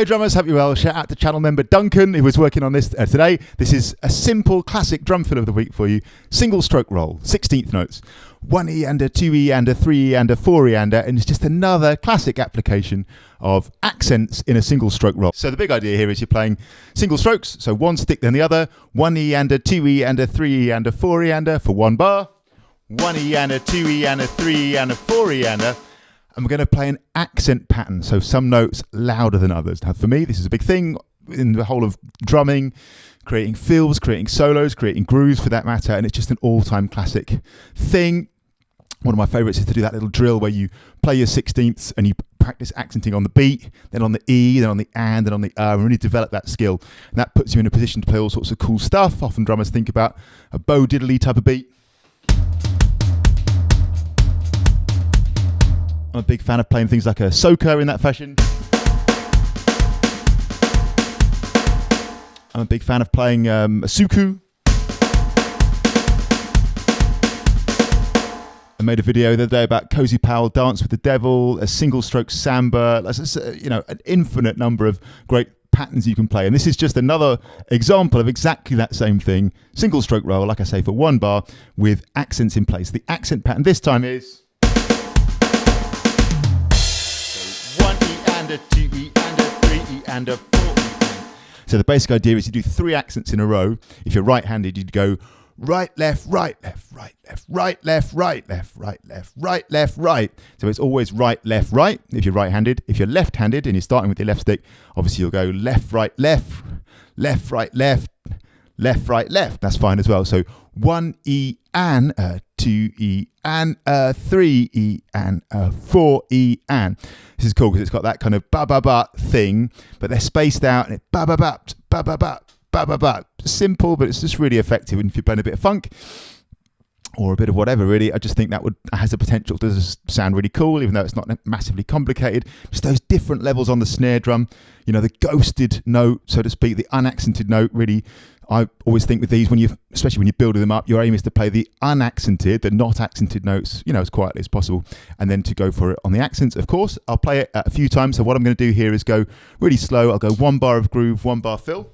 Hey drummers, hope you're well. Shout out to channel member Duncan who was working on this today. This is a simple classic drum fill of the week for you. Single stroke roll, 16th notes. 1E and a 2E and a 3E and a 4E and it's just another classic application of accents in a single stroke roll. So the big idea here is you're playing single strokes, so one stick then the other, 1E and a 2E and a 3E and a 4E and for one bar, 1E and a 2E and a 3E and a 4E and we're going to play an accent pattern, so some notes louder than others. Now for me, this is a big thing in the whole of drumming, creating fills, creating solos, creating grooves for that matter, and it's just an all-time classic thing. One of my favourites is to do that little drill where you play your 16ths and you practice accenting on the beat, then on the E, then on the and, then on the and really develop that skill. And that puts you in a position to play all sorts of cool stuff. Often drummers think about a bow diddly type of beat. I'm a big fan of playing things like a soca in that fashion. I'm a big fan of playing a suku. I made a video the other day about Cozy Powell, Dance with the Devil, a single stroke samba. That's an infinite number of great patterns you can play. And this is just another example of exactly that same thing. Single stroke roll, like I say, for one bar with accents in place. The accent pattern this time is 1E and a 2E and a 3E and a 4E. So the basic idea is you do three accents in a row. If you're right-handed, you'd go right, left, right, left, right, left, right, left, right, left, right, left, right, left, right. So it's always right, left, right if you're right-handed. If you're left-handed and you're starting with your left stick, obviously you'll go left, right, left, left, right, left, left, right, left. That's fine as well. So 1E and 2E and 3E and 4E and. This is cool because it's got that kind of ba-ba-ba thing, but they're spaced out and it ba-ba-ba, ba-ba-ba, ba-ba-ba. Simple, but it's just really effective. And if you're playing a bit of funk or a bit of whatever, really, I just think that has the potential to just sound really cool, even though it's not massively complicated. Just those different levels on the snare drum, the ghosted note, so to speak, the unaccented note, really. I always think with these, especially when you're building them up, your aim is to play the unaccented, the not accented notes, as quietly as possible, and then to go for it on the accents. Of course, I'll play it a few times. So what I'm going to do here is go really slow. I'll go one bar of groove, one bar fill,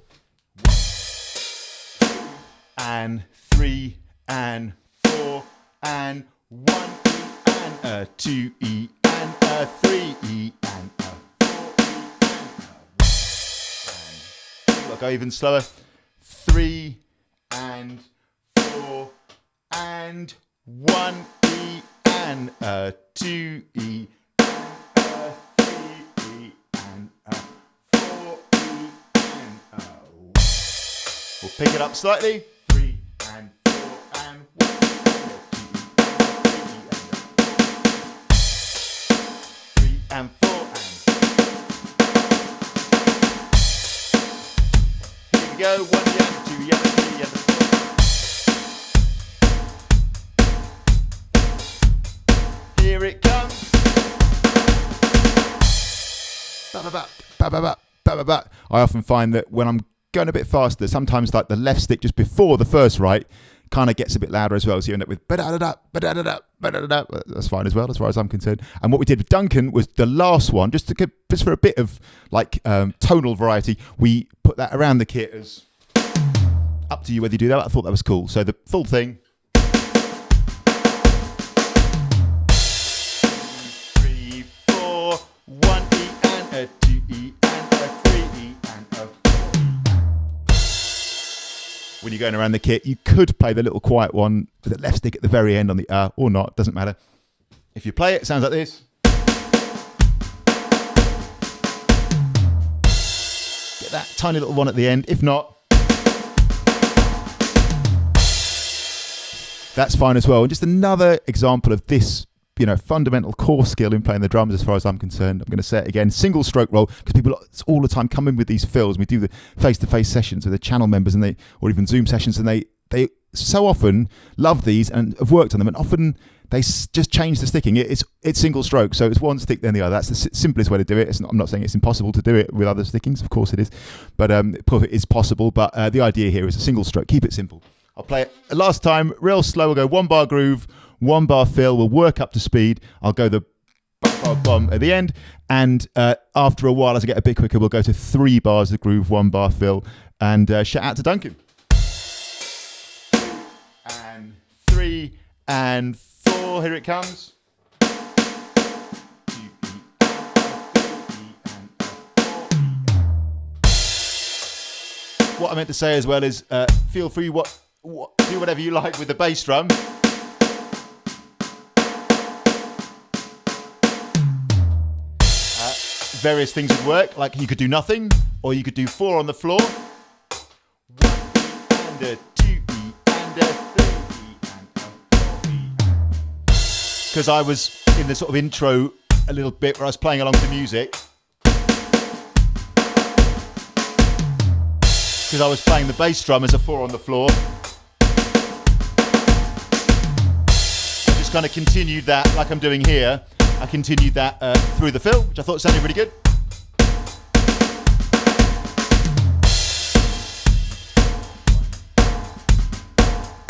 and 3 and 4 and 1E and 2E and 3E and 4E and I'll go even slower. 3 and 4 and 1E and 2E and 3E and 4E and we'll pick it up slightly. 3 and 4 and 1 and 4 and 3 and 4 and go 1 and 2 and 3 and 4. Here it comes. I often find that when I'm going a bit faster, sometimes like the left stick just before the first right kind of gets a bit louder as well. So you end up with ba-da-da-da, ba-da-da-da, ba-da-da-da. That's fine as well, as far as I'm concerned. And what we did with Duncan was the last one, just for a bit of like tonal variety, we put that around the kit as up to you whether you do that. I thought that was cool. So the full thing. 3, 4, 1E and a 2E and a 3E and a 4E. When you're going around the kit, you could play the little quiet one with the left stick at the very end on the or not, doesn't matter. If you play it, it sounds like this. Get that tiny little one at the end. If not, that's fine as well. And just another example of this, fundamental core skill in playing the drums as far as I'm concerned. I'm going to say it again, single stroke roll, because people all the time come in with these fills. We do the face-to-face sessions with the channel members or even Zoom sessions, and they so often love these and have worked on them, and often they just change the sticking. It's single stroke, so it's one stick then the other. That's the simplest way to do it. I'm not saying it's impossible to do it with other stickings, of course it is, but it is possible. But the idea here is a single stroke. Keep it simple. I'll play it last time, real slow. We'll go one bar groove, one bar fill. We'll work up to speed. I'll go the bom, bom at the end. And after a while, as I get a bit quicker, we'll go to 3 bars of groove, 1 bar fill. And shout out to Duncan. And 3 and 4, here it comes. What I meant to say as well is feel free do whatever you like with the bass drum. Various things would work, like you could do nothing, or you could do 4 on the floor. 1 and a 2 E and a 3 E and a 4 E. Because I was in the sort of intro a little bit where I was playing along to music. Because I was playing the bass drum as a 4 on the floor. I just kind of continued that like I'm doing here. I continued that through the fill, which I thought sounded really good.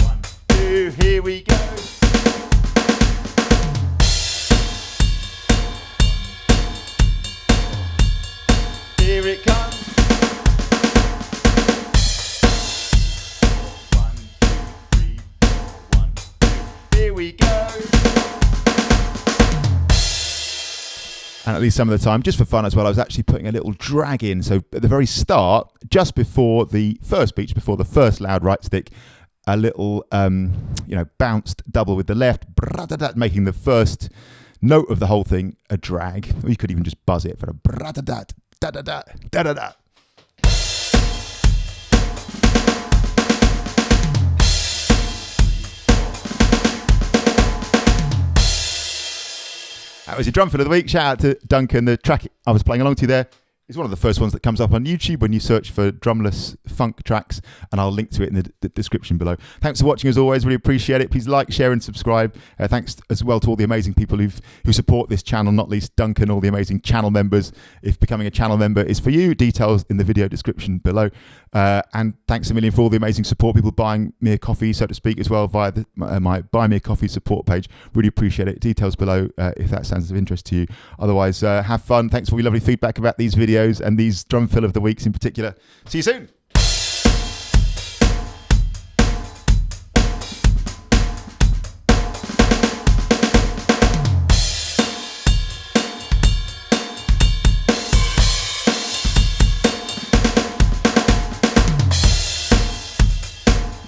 1, 2, here we go. Here it comes. 1, 2, 3, 4, 1, 2. Here we go. And at least some of the time, just for fun as well, I was actually putting a little drag in. So at the very start, just before the first beat, before the first loud right stick, a little, bounced double with the left, making the first note of the whole thing a drag. Or you could even just buzz it for a da-da-da, da-da-da, da-da-da. That was your drum fill of the week. Shout out to Duncan. The track I was playing along to there is one of the first ones that comes up on YouTube when you search for drumless funk tracks, and I'll link to it in the description below. Thanks for watching as always. Really appreciate it. Please like, share and subscribe. Thanks as well to all the amazing people who support this channel, not least Duncan, all the amazing channel members. If becoming a channel member is for you, details in the video description below. And thanks a million for all the amazing support, people buying me a coffee, so to speak, as well via my Buy Me a Coffee support page. Really appreciate it. Details below if that sounds of interest to you. Otherwise, have fun. Thanks for all your lovely feedback about these videos and these drum fill of the weeks in particular. See you soon.